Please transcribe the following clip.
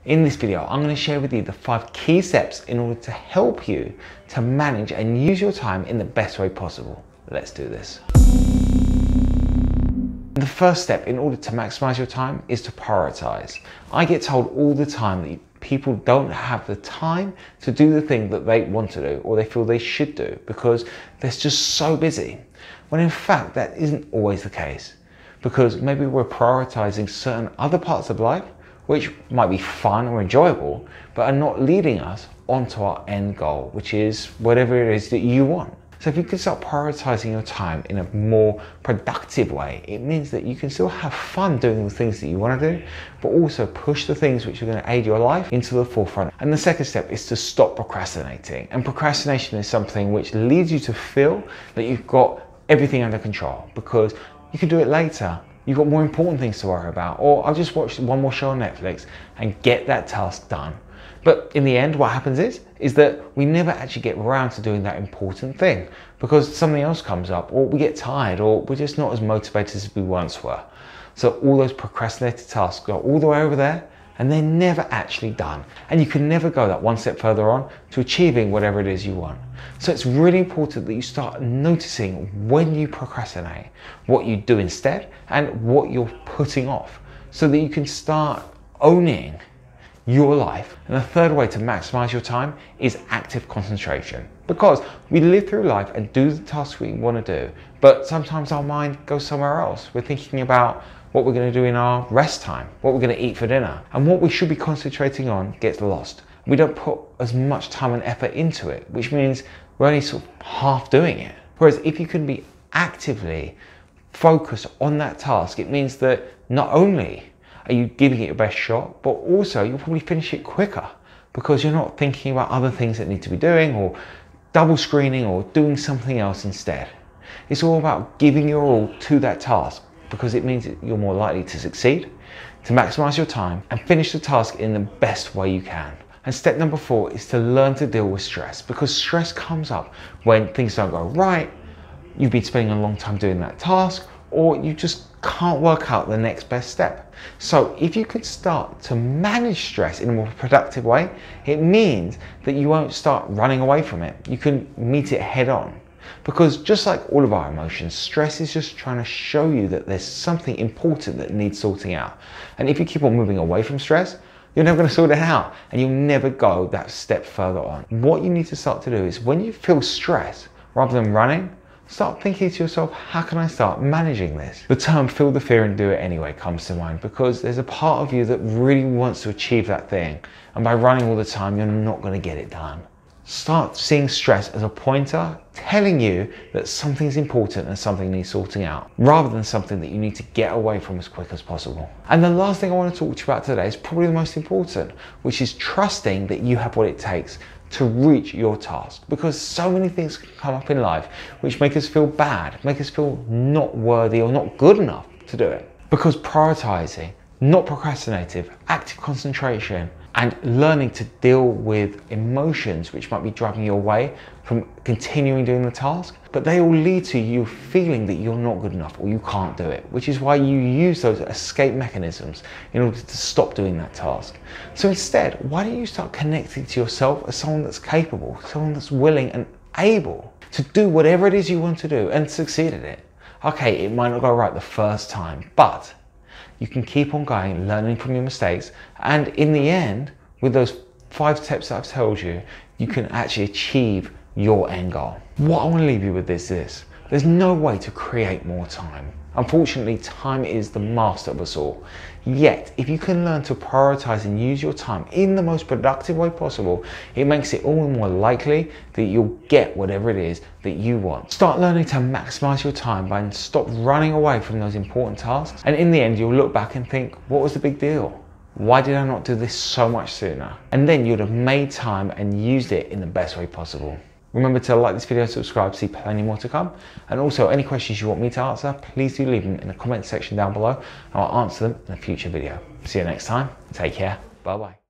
In this video, I'm going to share with you the 5 key steps in order to help you to manage and use your time in the best way possible. Let's do this. The first step in order to maximize your time is to prioritize. I get told all the time that people don't have the time to do the thing that they want to do or they feel they should do because they're just so busy. When in fact, that isn't always the case, because maybe we're prioritizing certain other parts of life which might be fun or enjoyable, but are not leading us onto our end goal, which is whatever it is that you want. So if you can start prioritizing your time in a more productive way, it means that you can still have fun doing the things that you want to do, but also push the things which are going to aid your life into the forefront. And the second step is to stop procrastinating. And procrastination is something which leads you to feel that you've got everything under control because you can do it later. You've got more important things to worry about, or I'll just watch one more show on Netflix and get that task done. But in the end, what happens is that we never actually get around to doing that important thing because something else comes up, or we get tired, or we're just not as motivated as we once were. So all those procrastinated tasks go all the way over there and they're never actually done. And you can never go that one step further on to achieving whatever it is you want. So it's really important that you start noticing when you procrastinate, what you do instead, and what you're putting off, so that you can start owning your life. And the third way to maximize your time is active concentration, because we live through life and do the tasks we want to do, but sometimes our mind goes somewhere else. We're thinking about what we're going to do in our rest time, what we're going to eat for dinner, and what we should be concentrating on gets lost. We don't put as much time and effort into it, which means we're only sort of half doing it. Whereas if you can be actively focused on that task, it means that not only are you giving it your best shot, but also you'll probably finish it quicker because you're not thinking about other things that need to be doing or double screening or doing something else instead. It's all about giving your all to that task because it means that you're more likely to succeed, to maximize your time and finish the task in the best way you can. And step number 4 is to learn to deal with stress, because stress comes up when things don't go right, you've been spending a long time doing that task, or you just can't work out the next best step. So if you could start to manage stress in a more productive way, it means that you won't start running away from it. You can meet it head on. Because just like all of our emotions, stress is just trying to show you that there's something important that needs sorting out. And if you keep on moving away from stress, you're never going to sort it out and you'll never go that step further on. What you need to start to do is when you feel stress, rather than running, start thinking to yourself, how can I start managing this? The term feel the fear and do it anyway comes to mind because there's a part of you that really wants to achieve that thing. And by running all the time, you're not going to get it done. Start seeing stress as a pointer telling you that something's important and something needs sorting out, rather than something that you need to get away from as quick as possible. And the last thing I want to talk to you about today is probably the most important, which is trusting that you have what it takes to reach your task, because so many things can come up in life which make us feel bad, make us feel not worthy or not good enough to do it. Because prioritizing, not procrastinating, active concentration, and learning to deal with emotions which might be driving you away from continuing doing the task, but they all lead to you feeling that you're not good enough or you can't do it, which is why you use those escape mechanisms in order to stop doing that task. So instead, why don't you start connecting to yourself as someone that's capable, someone that's willing and able to do whatever it is you want to do and succeed at it. Okay, it might not go right the first time, but you can keep on going, learning from your mistakes, and in the end, with those 5 steps that I've told you, you can actually achieve your end goal. What I want to leave you with is this. There's no way to create more time. Unfortunately, time is the master of us all. Yet, if you can learn to prioritize and use your time in the most productive way possible, it makes it all the more likely that you'll get whatever it is that you want. Start learning to maximize your time and stop running away from those important tasks. And in the end, you'll look back and think, what was the big deal? Why did I not do this so much sooner? And then you'd have made time and used it in the best way possible. Remember to like this video, subscribe, see plenty more to come. And also any questions you want me to answer, please do leave them in the comment section down below and I'll answer them in a future video. See you next time. Take care. Bye bye.